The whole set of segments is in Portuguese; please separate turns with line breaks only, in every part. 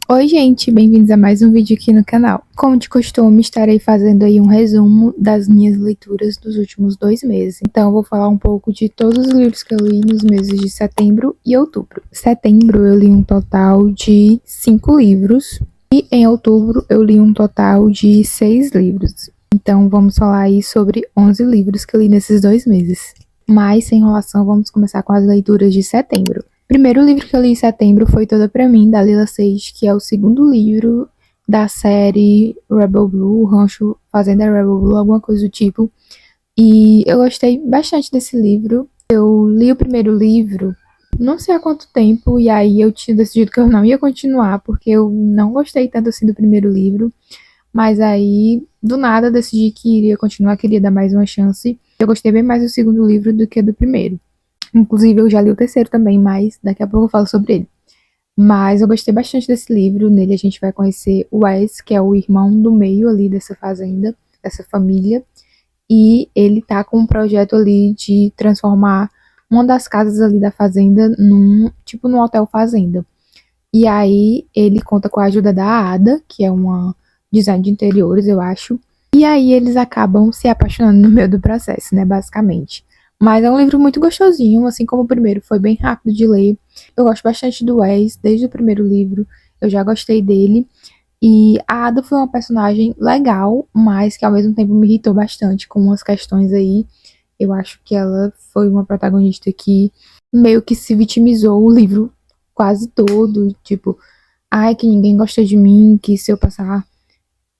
Oi, gente, bem-vindos a mais um vídeo aqui no canal. Como de costume, estarei fazendo aí um resumo das minhas leituras dos últimos 2 meses. Então, eu vou falar um pouco de todos os livros que eu li nos meses de setembro e outubro. Setembro eu li um total de 5 livros e em outubro eu li um total de 6 livros. Então, vamos falar aí sobre 11 livros que eu li nesses 2 meses. Mas, sem enrolação, vamos começar com as leituras de setembro. O primeiro livro que eu li em setembro foi Toda Pra Mim, da Lila Sage, que é o segundo livro da série Rebel Blue, Rancho Fazenda Rebel Blue, alguma coisa do tipo. E eu gostei bastante desse livro. Eu li o primeiro livro, não sei há quanto tempo, e aí eu tinha decidido que eu não ia continuar, porque eu não gostei tanto assim do primeiro livro. Mas aí, do nada, decidi que iria continuar, queria dar mais uma chance. Eu gostei bem mais do segundo livro do que do primeiro. Inclusive, eu já li o terceiro também, mas daqui a pouco eu falo sobre ele. Mas eu gostei bastante desse livro. Nele a gente vai conhecer o Wes, que é o irmão do meio ali dessa fazenda, dessa família. E ele tá com um projeto ali de transformar uma das casas ali da fazenda num hotel fazenda. E aí ele conta com a ajuda da Ada, que é uma design de interiores, eu acho. E aí eles acabam se apaixonando no meio do processo, né, basicamente. Mas é um livro muito gostosinho, assim como o primeiro foi bem rápido de ler. Eu gosto bastante do Wes, desde o primeiro livro eu já gostei dele. E a Ada foi uma personagem legal, mas que ao mesmo tempo me irritou bastante com umas questões aí. Eu acho que ela foi uma protagonista que meio que se vitimizou o livro quase todo, tipo, ai, que ninguém gosta de mim, que se eu passar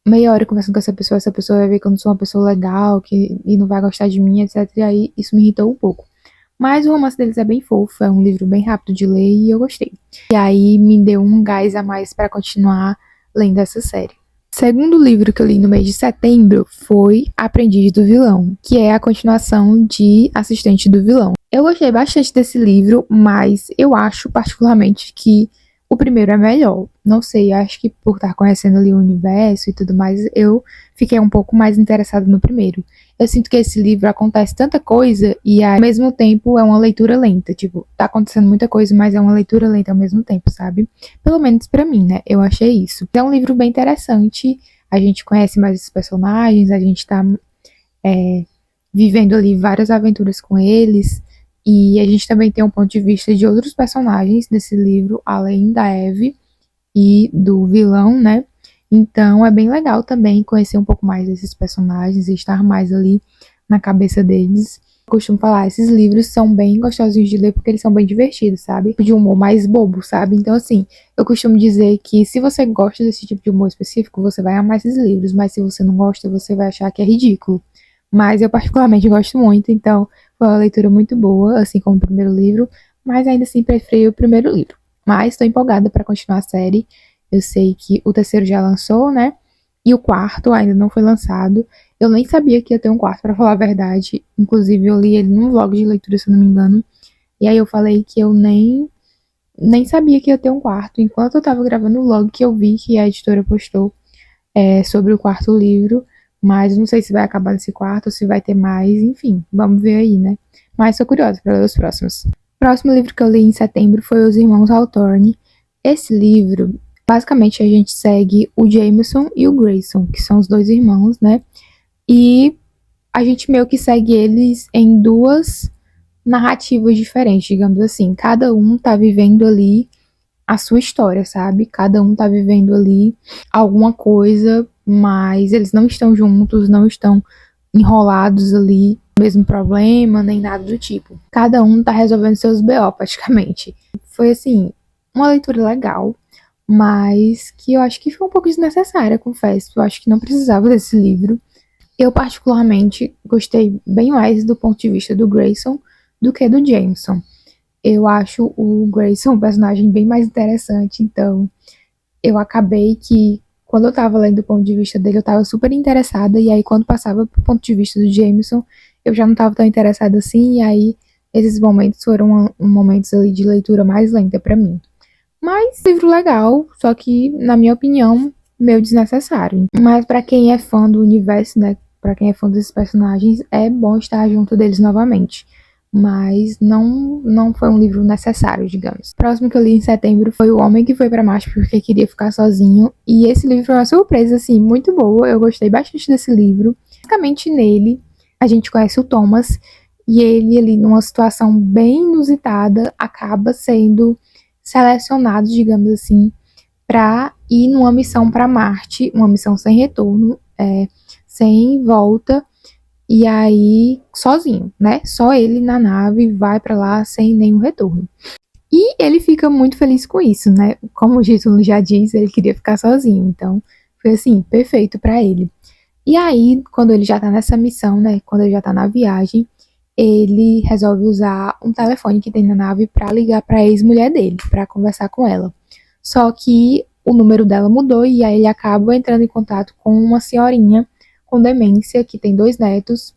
meia hora conversando com essa pessoa vai ver que eu não sou uma pessoa legal, e não vai gostar de mim, etc. E aí isso me irritou um pouco. Mas o romance deles é bem fofo, é um livro bem rápido de ler e eu gostei. E aí me deu um gás a mais para continuar lendo essa série. O segundo livro que eu li no mês de setembro foi Aprendiz do Vilão, que é a continuação de Assistente do Vilão. Eu gostei bastante desse livro, mas eu acho particularmente que o primeiro é melhor. Não sei, acho que por estar conhecendo ali o universo e tudo mais, eu fiquei um pouco mais interessada no primeiro. Eu sinto que esse livro acontece tanta coisa e ao mesmo tempo é uma leitura lenta. Tipo, tá acontecendo muita coisa, mas é uma leitura lenta ao mesmo tempo, sabe? Pelo menos pra mim, né? Eu achei isso. É um livro bem interessante. A gente conhece mais esses personagens, a gente tá vivendo ali várias aventuras com eles. E a gente também tem um ponto de vista de outros personagens nesse livro, além da Eve e do vilão, né? Então é bem legal também conhecer um pouco mais desses personagens e estar mais ali na cabeça deles. Eu costumo falar, esses livros são bem gostosinhos de ler porque eles são bem divertidos, sabe? De humor mais bobo, sabe? Então, assim, eu costumo dizer que se você gosta desse tipo de humor específico, você vai amar esses livros, mas se você não gosta, você vai achar que é ridículo. Mas eu particularmente gosto muito, então foi uma leitura muito boa, assim como o primeiro livro, mas ainda assim preferi o primeiro livro. Mas estou empolgada para continuar a série. Eu sei que o terceiro já lançou, né? E o quarto ainda não foi lançado. Eu nem sabia que ia ter um quarto, para falar a verdade. Inclusive, eu li ele num vlog de leitura, se eu não me engano. E aí eu falei que eu nem sabia que ia ter um quarto. Enquanto eu tava gravando o vlog, que eu vi que a editora postou sobre o quarto livro. Mas não sei se vai acabar nesse quarto ou se vai ter mais. Enfim, vamos ver aí, né? Mas sou curiosa para ler os próximos. O próximo livro que eu li em setembro foi Os Irmãos Hawthorne. Esse livro, basicamente, a gente segue o Jameson e o Grayson, que são os dois irmãos, né? E a gente meio que segue eles em duas narrativas diferentes, digamos assim. Cada um tá vivendo ali a sua história, sabe? Cada um tá vivendo ali alguma coisa, mas eles não estão juntos, não estão enrolados ali no mesmo problema, nem nada do tipo. Cada um tá resolvendo seus BO praticamente. Foi assim, uma leitura legal, mas que eu acho que foi um pouco desnecessária, confesso. Eu acho que não precisava desse livro. Eu, particularmente, gostei bem mais do ponto de vista do Grayson do que do Jameson. Eu acho o Grayson um personagem bem mais interessante, então eu acabei que, quando eu tava lendo o ponto de vista dele, eu tava super interessada, e aí quando passava pro ponto de vista do Jameson, eu já não tava tão interessada assim, e aí esses momentos foram momentos ali de leitura mais lenta pra mim. Mas livro legal, só que, na minha opinião, meio desnecessário. Mas pra quem é fã do universo, né, pra quem é fã desses personagens, é bom estar junto deles novamente. mas não foi um livro necessário, digamos. O próximo que eu li em setembro foi O Homem que Foi para Marte porque queria ficar sozinho, e esse livro foi uma surpresa, assim, muito boa. Eu gostei bastante desse livro. Basicamente nele, a gente conhece o Thomas, e ele ali, numa situação bem inusitada, acaba sendo selecionado, digamos assim, para ir numa missão para Marte, uma missão sem retorno, sem volta, e aí sozinho, né? Só ele na nave vai para lá sem nenhum retorno. E ele fica muito feliz com isso, né? Como o título já diz, ele queria ficar sozinho, então foi assim, perfeito para ele. E aí, quando ele já tá nessa missão, né? Quando ele já tá na viagem, ele resolve usar um telefone que tem na nave para ligar para a ex-mulher dele, para conversar com ela. Só que o número dela mudou e aí ele acaba entrando em contato com uma senhorinha com demência que tem 2 netos,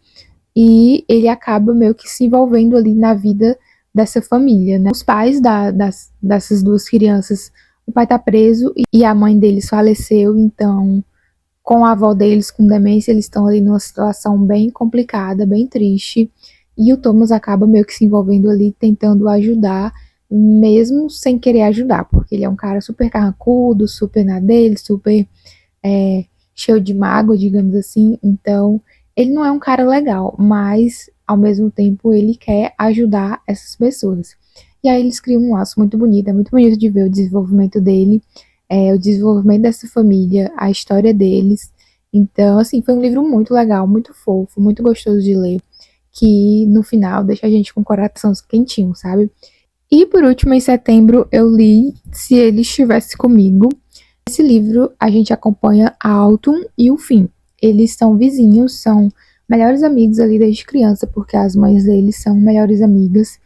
e ele acaba meio que se envolvendo ali na vida dessa família, né? Os pais dessas 2 crianças, o pai tá preso e a mãe deles faleceu, então com a avó deles com demência, eles estão ali numa situação bem complicada, bem triste, e o Thomas acaba meio que se envolvendo ali, tentando ajudar, mesmo sem querer ajudar, porque ele é um cara super carrancudo, super na dele, super é, cheio de mágoa, digamos assim, então ele não é um cara legal, mas ao mesmo tempo ele quer ajudar essas pessoas. E aí eles criam um laço muito bonito, é muito bonito de ver o desenvolvimento dele, o desenvolvimento dessa família, a história deles. Então, assim, foi um livro muito legal, muito fofo, muito gostoso de ler, que no final deixa a gente com o coração quentinho, sabe? E por último, em setembro, eu li Se Ele Estivesse Comigo. Nesse livro, a gente acompanha a Autumn e o Finn. Eles são vizinhos, são melhores amigos ali desde criança, porque as mães deles são melhores amigas.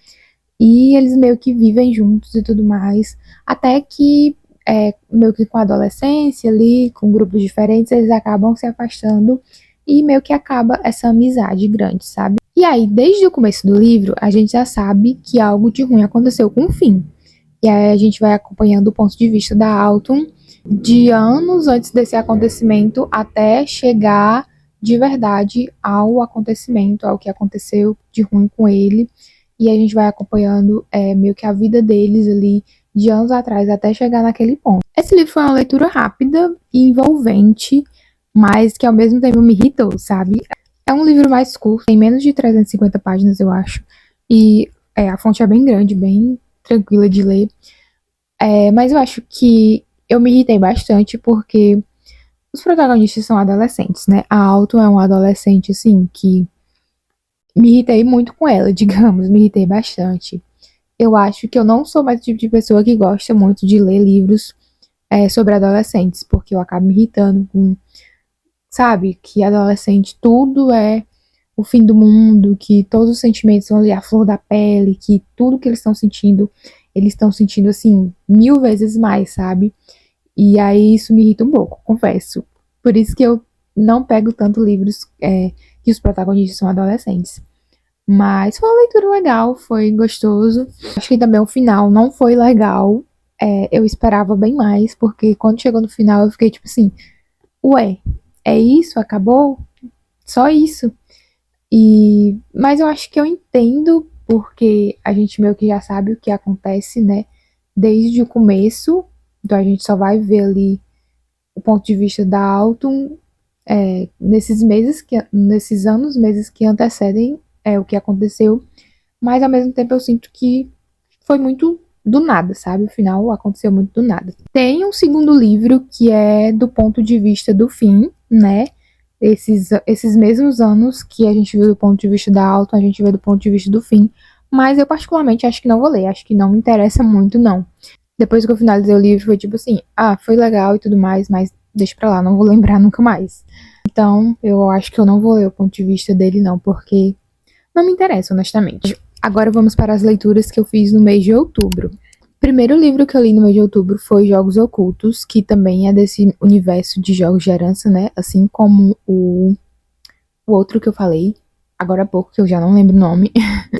E eles meio que vivem juntos e tudo mais. Até que, meio que com a adolescência ali, com grupos diferentes, eles acabam se afastando e meio que acaba essa amizade grande, sabe? E aí, desde o começo do livro, a gente já sabe que algo de ruim aconteceu com o Finn. E aí a gente vai acompanhando o ponto de vista da Autumn de anos antes desse acontecimento até chegar de verdade ao acontecimento, ao que aconteceu de ruim com ele. E a gente vai acompanhando meio que a vida deles ali de anos atrás até chegar naquele ponto. Esse livro foi uma leitura rápida e envolvente, mas que ao mesmo tempo me irritou, sabe? É um livro mais curto, tem menos de 350 páginas, eu acho. E a fonte é bem grande, bem tranquila de ler. Mas eu acho que eu me irritei bastante porque os protagonistas são adolescentes, né? A Autumn é uma adolescente, assim, que me irritei muito com ela, digamos, me irritei bastante. Eu acho que eu não sou mais o tipo de pessoa que gosta muito de ler livros sobre adolescentes, porque eu acabo me irritando com, sabe, que adolescente tudo é o fim do mundo, que todos os sentimentos são ali à flor da pele, que tudo que eles estão sentindo assim, 1000 vezes mais, sabe? E aí isso me irrita um pouco, confesso. Por isso que eu não pego tanto livros que os protagonistas são adolescentes. Mas foi uma leitura legal, foi gostoso. Acho que também o final não foi legal. Eu esperava bem mais, porque quando chegou no final eu fiquei tipo assim, ué, é isso? Acabou? Só isso? Mas eu acho que eu entendo, porque a gente meio que já sabe o que acontece, né? Desde o começo. Então a gente só vai ver ali o ponto de vista da Autumn nesses anos, meses que antecedem o que aconteceu, mas ao mesmo tempo eu sinto que foi muito do nada, sabe? O final aconteceu muito do nada. Tem um segundo livro que é do ponto de vista do Finn, né? Esses mesmos anos que a gente viu do ponto de vista da Autumn, a gente vê do ponto de vista do Finn, mas eu particularmente acho que não vou ler, acho que não me interessa muito, não. Depois que eu finalizei o livro, foi tipo assim, foi legal e tudo mais, mas deixa pra lá, não vou lembrar nunca mais. Então, eu acho que eu não vou ler o ponto de vista dele, não, porque não me interessa, honestamente. Agora vamos para as leituras que eu fiz no mês de outubro. O primeiro livro que eu li no mês de outubro foi Jogos Ocultos, que também é desse universo de jogos de herança, né? Assim como o outro que eu falei agora há pouco, que eu já não lembro o nome.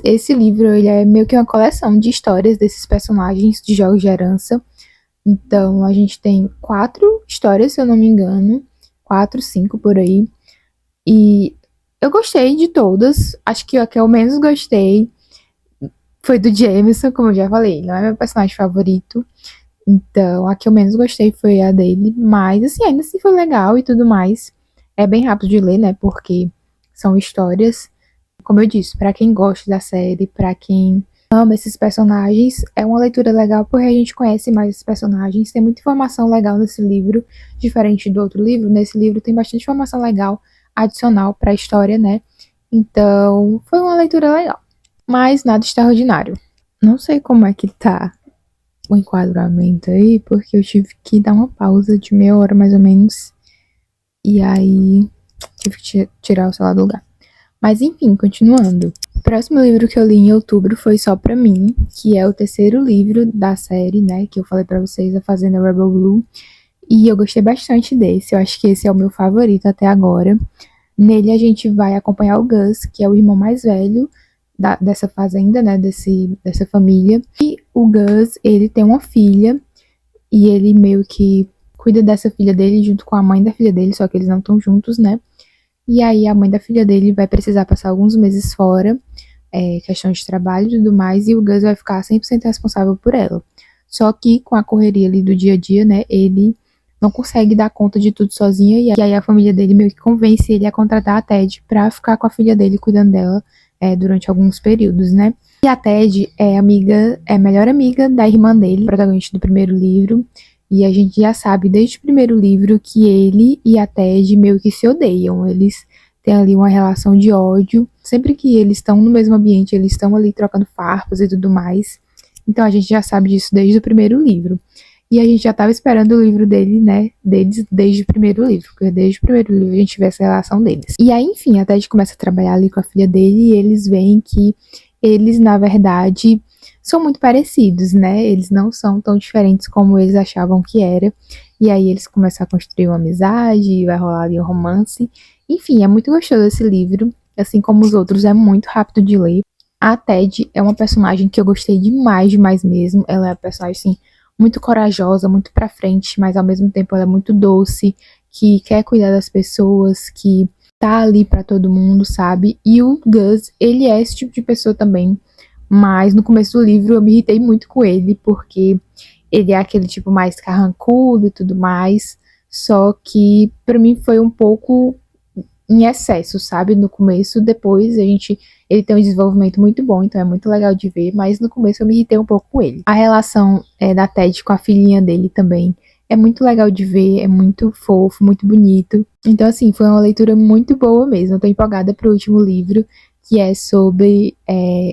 Esse livro, ele é meio que uma coleção de histórias desses personagens de jogos de herança. Então, a gente tem 4 histórias, se eu não me engano. 4, 5 por aí. E eu gostei de todas. Acho que a que eu menos gostei foi do Jameson, como eu já falei, não é meu personagem favorito. Então, a que eu menos gostei foi a dele, mas assim, ainda assim foi legal e tudo mais. É bem rápido de ler, né? Porque são histórias, como eu disse, pra quem gosta da série, pra quem ama esses personagens, é uma leitura legal porque a gente conhece mais esses personagens, tem muita informação legal nesse livro, diferente do outro livro. Nesse livro tem bastante informação legal adicional pra história, né? Então, foi uma leitura legal, mas nada extraordinário. Não sei como é que tá o enquadramento aí, porque eu tive que dar uma pausa de meia hora mais ou menos. E aí tive que tirar o celular do lugar. Mas enfim, continuando. O próximo livro que eu li em outubro foi Só Pra Mim, que é o terceiro livro da série, né? Que eu falei pra vocês, A Fazenda Rebel Blue. E eu gostei bastante desse. Eu acho que esse é o meu favorito até agora. Nele a gente vai acompanhar o Gus, que é o irmão mais velho dessa fazenda, né? Dessa família. E o Gus, ele tem uma filha e ele meio que cuida dessa filha dele junto com a mãe da filha dele, só que eles não estão juntos, né? E aí a mãe da filha dele vai precisar passar alguns meses fora, questão de trabalho e tudo mais, e o Gus vai ficar 100% responsável por ela. Só que com a correria ali do dia a dia, né, ele não consegue dar conta de tudo sozinho, e aí a família dele meio que convence ele a contratar a Ted pra ficar com a filha dele cuidando dela durante alguns períodos, né? E a Ted é a melhor amiga da irmã dele, protagonista do primeiro livro. E a gente já sabe desde o primeiro livro que ele e a Ted meio que se odeiam. Eles têm ali uma relação de ódio. Sempre que eles estão no mesmo ambiente, eles estão ali trocando farpas e tudo mais. Então a gente já sabe disso desde o primeiro livro. E a gente já estava esperando o livro dele, né? Deles desde o primeiro livro. Porque desde o primeiro livro a gente vê essa relação deles. E aí, enfim, a Ted começa a trabalhar ali com a filha dele e eles veem que eles, na verdade, são muito parecidos, né? Eles não são tão diferentes como eles achavam que era. E aí eles começam a construir uma amizade, vai rolar ali um romance. Enfim, é muito gostoso esse livro. Assim como os outros, é muito rápido de ler. A Ted é uma personagem que eu gostei demais, demais mesmo. Ela é uma personagem, assim, muito corajosa, muito pra frente, mas ao mesmo tempo ela é muito doce, que quer cuidar das pessoas, que tá ali pra todo mundo, sabe? E o Gus, ele é esse tipo de pessoa também, mas no começo do livro eu me irritei muito com ele, porque ele é aquele tipo mais carrancudo e tudo mais, só que pra mim foi um pouco em excesso, sabe? No começo, depois ele tem um desenvolvimento muito bom, então é muito legal de ver, mas no começo eu me irritei um pouco com ele. A relação da Ted com a filhinha dele também é muito legal de ver, é muito fofo, muito bonito. Então, assim, foi uma leitura muito boa mesmo. Eu tô empolgada pro último livro, que é sobre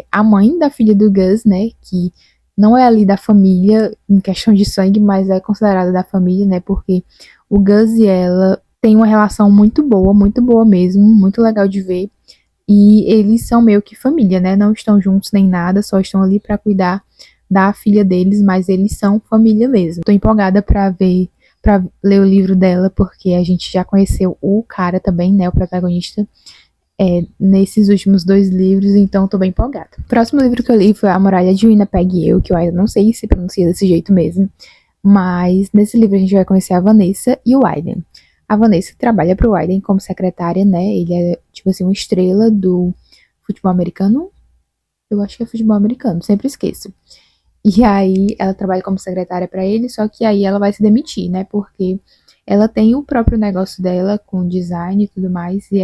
a mãe da filha do Gus, né? Que não é ali da família, em questão de sangue, mas é considerada da família, né? Porque o Gus e ela têm uma relação muito boa mesmo, muito legal de ver. E eles são meio que família, né? Não estão juntos nem nada, só estão ali pra cuidar da filha deles, mas eles são família mesmo. Tô empolgada pra ver, pra ler o livro dela, porque a gente já conheceu o cara também, né? O protagonista, nesses últimos dois livros, então tô bem empolgada. O próximo livro que eu li foi A Muralha de Winnipeg e Eu, que eu ainda não sei se pronuncia desse jeito mesmo, mas nesse livro a gente vai conhecer a Vanessa e o Aiden. A Vanessa trabalha pro Aiden como secretária, né? Ele é, tipo assim, uma estrela do futebol americano. Eu acho que é futebol americano, sempre esqueço. E aí ela trabalha como secretária pra ele, só que aí ela vai se demitir, né? Porque ela tem o próprio negócio dela com design e tudo mais, e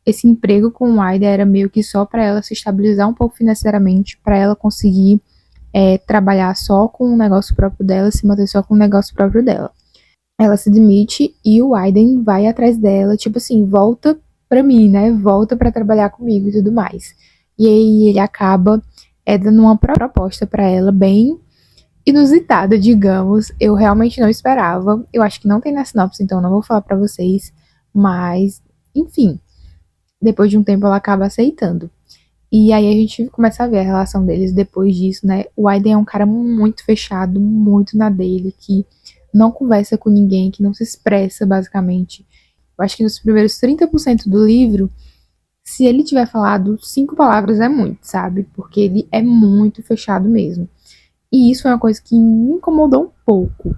esse emprego com o Aiden era meio que só pra ela se estabilizar um pouco financeiramente, pra ela conseguir trabalhar só com o negócio próprio dela, se manter só com o negócio próprio dela. Ela se demite e o Aiden vai atrás dela, tipo assim, volta pra mim, né? Volta pra trabalhar comigo e tudo mais. E aí ele acaba dando uma proposta pra ela bem inusitada, digamos. Eu realmente não esperava. Eu acho que não tem na sinopse, então não vou falar pra vocês. Mas, enfim, depois de um tempo ela acaba aceitando. E aí a gente começa a ver a relação deles depois disso, né? O Aiden é um cara muito fechado, muito na dele, que não conversa com ninguém, que não se expressa, basicamente. Eu acho que nos primeiros 30% do livro, se ele tiver falado 5 palavras é muito, sabe? Porque ele é muito fechado mesmo. E isso é uma coisa que me incomodou um pouco.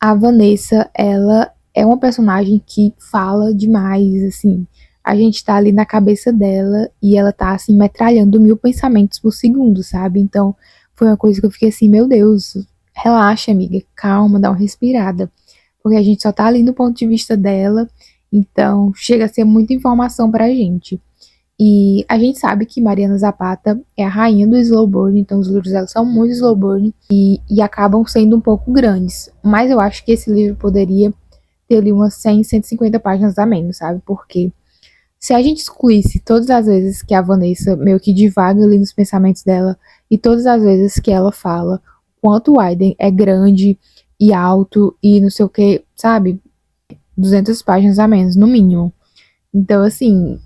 A Vanessa, ela é uma personagem que fala demais, assim. a gente tá ali na cabeça dela e ela tá assim metralhando 1000 pensamentos por segundo, sabe? Então foi uma coisa que eu fiquei assim, meu Deus, relaxa, amiga, calma, dá uma respirada, porque a gente só tá ali no ponto de vista dela, então chega a ser muita informação pra gente. E a gente sabe que Mariana Zapata é a rainha do slow burn, então os livros dela são muito slow burn e acabam sendo um pouco grandes. Mas eu acho que esse livro poderia ter ali umas 100, 150 páginas a menos, sabe? Porque se a gente excluísse todas as vezes que a Vanessa meio que divaga ali nos pensamentos dela e todas as vezes que ela fala quanto o Aiden é grande e alto e não sei o que, sabe? 200 páginas a menos, no mínimo. Então, assim,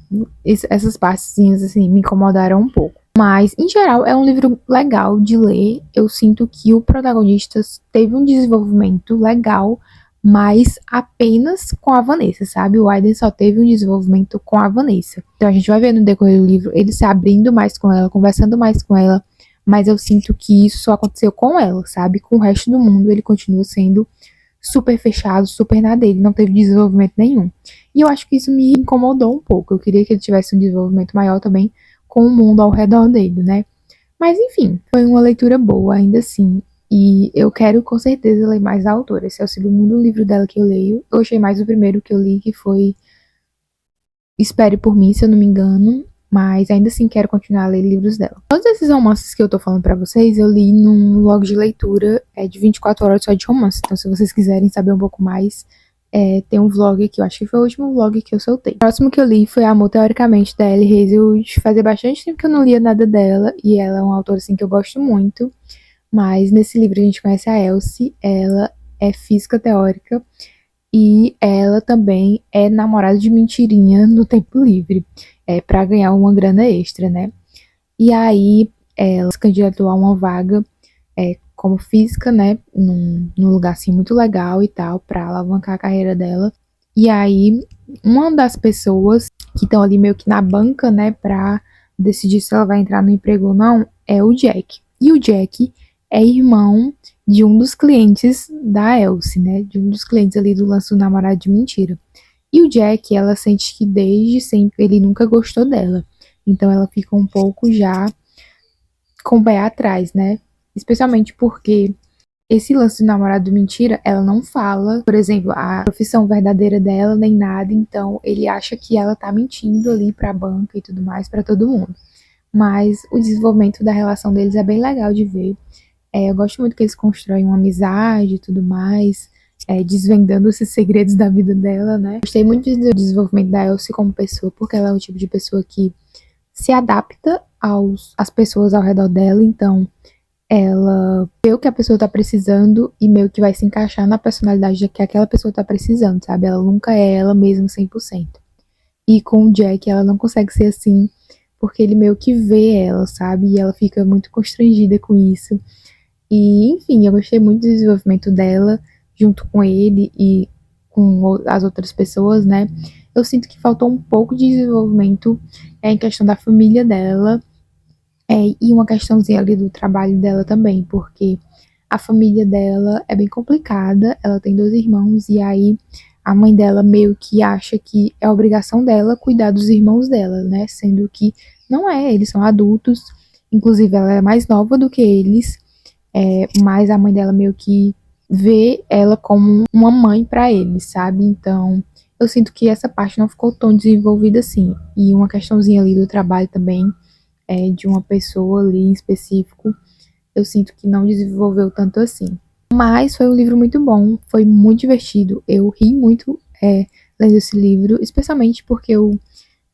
essas partezinhas, assim, me incomodaram um pouco. Mas, em geral, é um livro legal de ler. Eu sinto que o protagonista teve um desenvolvimento legal, mas apenas com a Vanessa, sabe? O Aiden só teve um desenvolvimento com a Vanessa. Então, a gente vai ver no decorrer do livro ele se abrindo mais com ela, conversando mais com ela, mas eu sinto que isso só aconteceu com ela, sabe? Com o resto do mundo, ele continua sendo super fechado, super na dele, não teve desenvolvimento nenhum. E eu acho que isso me incomodou um pouco. Eu queria que ele tivesse um desenvolvimento maior também com o mundo ao redor dele, né? Mas enfim, foi uma leitura boa ainda assim. E eu quero com certeza ler mais da autora. Esse é o segundo livro dela que eu leio. Eu achei mais o primeiro que eu li, que foi Espere por Mim, se eu não me engano. Mas ainda assim quero continuar a ler livros dela. Todos esses romances que eu tô falando pra vocês, eu li num blog de leitura de 24 horas só de romance. Então, se vocês quiserem saber um pouco mais, tem um vlog aqui, eu acho que foi o último vlog que eu soltei. O próximo que eu li foi Amor Teoricamente, da Ellie Hazelwood. Fazia bastante tempo que eu não lia nada dela, e ela é uma autora assim que eu gosto muito. Mas nesse livro a gente conhece a Elsie, ela é física teórica, e ela também é namorada de mentirinha no tempo livre, para ganhar uma grana extra, né? E aí ela se candidatou a uma vaga como física, né? Num lugar assim muito legal e tal, para alavancar a carreira dela. E aí uma das pessoas que estão ali meio que na banca, né, para decidir se ela vai entrar no emprego ou não, é o Jack. E o Jack é irmão de um dos clientes da Elsie, né? De um dos clientes ali do lance do namorado de mentira. E o Jack, ela sente que desde sempre ele nunca gostou dela. Então ela fica um pouco já com o pé atrás, né? Especialmente porque esse lance do namorado de mentira, ela não fala, por exemplo, a profissão verdadeira dela, nem nada, então ele acha que ela tá mentindo ali pra banca e tudo mais, pra todo mundo. Mas o desenvolvimento da relação deles é bem legal de ver. Eu gosto muito que eles constroem uma amizade e tudo mais, desvendando esses segredos da vida dela, né? Gostei muito do desenvolvimento da Elsie como pessoa, porque ela é o tipo de pessoa que se adapta às pessoas ao redor dela, então ela vê o que a pessoa tá precisando e meio que vai se encaixar na personalidade que aquela pessoa tá precisando, sabe? Ela nunca é ela mesma 100%. E com o Jack, ela não consegue ser assim, porque ele meio que vê ela, sabe? E ela fica muito constrangida com isso. E, enfim, eu gostei muito do desenvolvimento dela, junto com ele e com as outras pessoas, né? Eu sinto que faltou um pouco de desenvolvimento em questão da família dela, e uma questãozinha ali do trabalho dela também, porque a família dela é bem complicada, ela tem 2 irmãos, e aí a mãe dela meio que acha que é obrigação dela cuidar dos irmãos dela, né? Sendo que não é, eles são adultos, inclusive ela é mais nova do que eles, mas a mãe dela meio que vê ela como uma mãe para eles, sabe? Então eu sinto que essa parte não ficou tão desenvolvida assim. E uma questãozinha ali do trabalho também, de uma pessoa ali em específico, eu sinto que não desenvolveu tanto assim. Mas foi um livro muito bom, foi muito divertido. Eu ri muito lendo esse livro, especialmente porque eu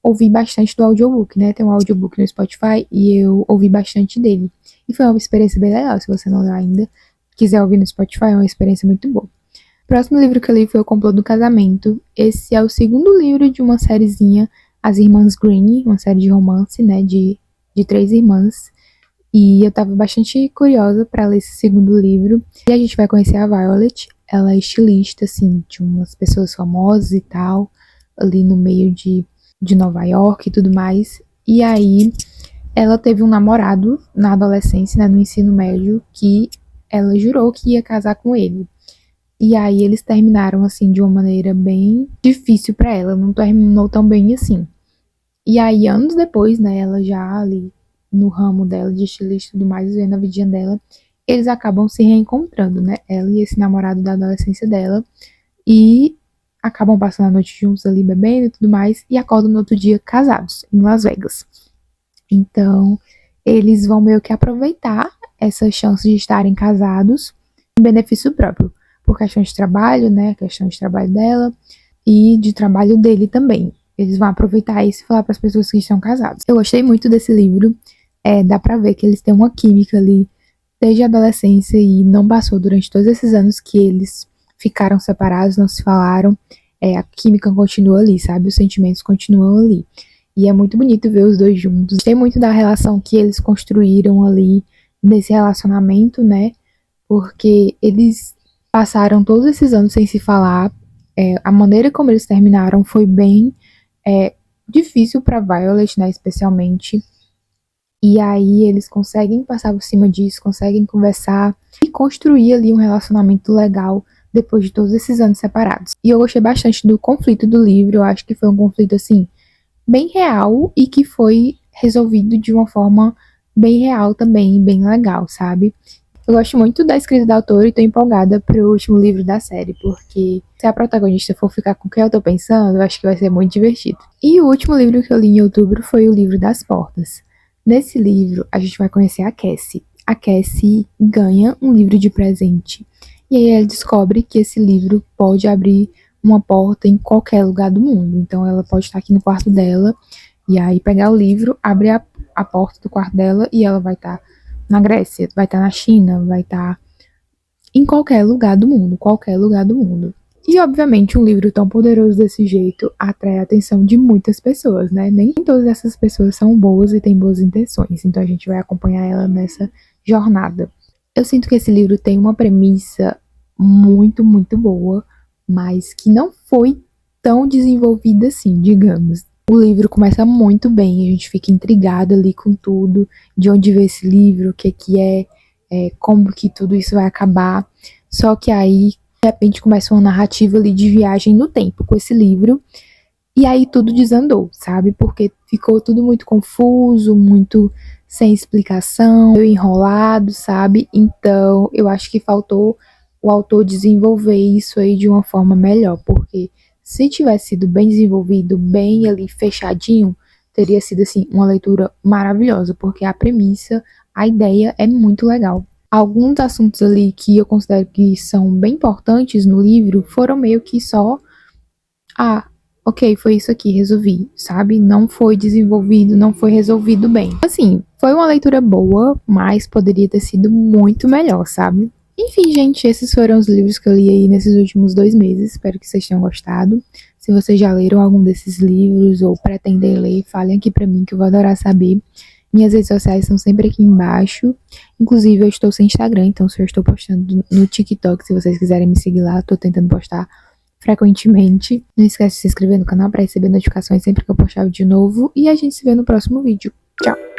ouvi bastante do audiobook, né? Tem um audiobook no Spotify e eu ouvi bastante dele. E foi uma experiência bem legal, se você não leu ainda, quiser ouvir no Spotify, é uma experiência muito boa. O próximo livro que eu li foi O Complô do Casamento. Esse é o segundo livro de uma sériezinha, As Irmãs Green, uma série de romance, né, de 3 irmãs. E eu tava bastante curiosa para ler esse segundo livro. E a gente vai conhecer a Violet. Ela é estilista, assim, de umas pessoas famosas e tal, ali no meio de Nova York e tudo mais. E aí, ela teve um namorado na adolescência, né, no ensino médio, que ela jurou que ia casar com ele. E aí eles terminaram assim de uma maneira bem difícil pra ela, não terminou tão bem assim. E aí, anos depois, né, ela já ali no ramo dela de estilista e tudo mais, vendo a vidinha dela, eles acabam se reencontrando, né? Ela e esse namorado da adolescência dela. E acabam passando a noite juntos ali bebendo e tudo mais. E acordam no outro dia casados, em Las Vegas. Então, eles vão meio que aproveitar essa chance de estarem casados em benefício próprio. Por questão de trabalho, né? A questão de trabalho dela e de trabalho dele também. Eles vão aproveitar isso e falar para as pessoas que estão casadas. Eu gostei muito desse livro. Dá pra ver que eles têm uma química ali desde a adolescência e não passou durante todos esses anos que eles ficaram separados, não se falaram. A química continua ali, sabe? Os sentimentos continuam ali. E é muito bonito ver os dois juntos. Tem muito da relação que eles construíram ali nesse relacionamento, né? Porque eles passaram todos esses anos sem se falar. A maneira como eles terminaram foi bem difícil para Violet, né? Especialmente. E aí eles conseguem passar por cima disso, conseguem conversar e construir ali um relacionamento legal depois de todos esses anos separados. E eu gostei bastante do conflito do livro, eu acho que foi um conflito assim bem real e que foi resolvido de uma forma bem real também, bem legal, sabe? Eu gosto muito da escrita da autora e tô empolgada pro último livro da série, porque se a protagonista for ficar com quem eu tô pensando, eu acho que vai ser muito divertido. E o último livro que eu li em outubro foi o Livro das Portas. Nesse livro, a gente vai conhecer a Cassie. A Cassie ganha um livro de presente. E aí ela descobre que esse livro pode abrir uma porta em qualquer lugar do mundo. Então ela pode estar aqui no quarto dela, e aí pegar o livro, abrir a porta do quarto dela e ela vai estar na Grécia, vai estar na China, vai estar em qualquer lugar do mundo, qualquer lugar do mundo. E, obviamente, um livro tão poderoso desse jeito atrai a atenção de muitas pessoas, né? Nem todas essas pessoas são boas e têm boas intenções, então a gente vai acompanhar ela nessa jornada. Eu sinto que esse livro tem uma premissa muito, muito boa, mas que não foi tão desenvolvida assim, digamos. O livro começa muito bem, a gente fica intrigado ali com tudo, de onde veio esse livro, o que é, como que tudo isso vai acabar. Só que aí, de repente, começa uma narrativa ali de viagem no tempo com esse livro, e aí tudo desandou, sabe? Porque ficou tudo muito confuso, muito sem explicação, meio enrolado, sabe? Então, eu acho que faltou o autor desenvolver isso aí de uma forma melhor, porque se tivesse sido bem desenvolvido, bem ali fechadinho, teria sido assim uma leitura maravilhosa, porque a premissa, a ideia é muito legal. Alguns assuntos ali que eu considero que são bem importantes no livro foram meio que só ok, foi isso aqui, resolvi, sabe? Não foi desenvolvido, não foi resolvido bem. Assim, foi uma leitura boa, mas poderia ter sido muito melhor, sabe? Enfim, gente, esses foram os livros que eu li aí nesses últimos 2 meses. Espero que vocês tenham gostado. Se vocês já leram algum desses livros ou pretendem ler, falem aqui pra mim que eu vou adorar saber. Minhas redes sociais estão sempre aqui embaixo. Inclusive, eu estou sem Instagram, então se eu estou postando no TikTok, se vocês quiserem me seguir lá, estou tentando postar frequentemente. Não esquece de se inscrever no canal para receber notificações sempre que eu postar vídeo novo. E a gente se vê no próximo vídeo. Tchau!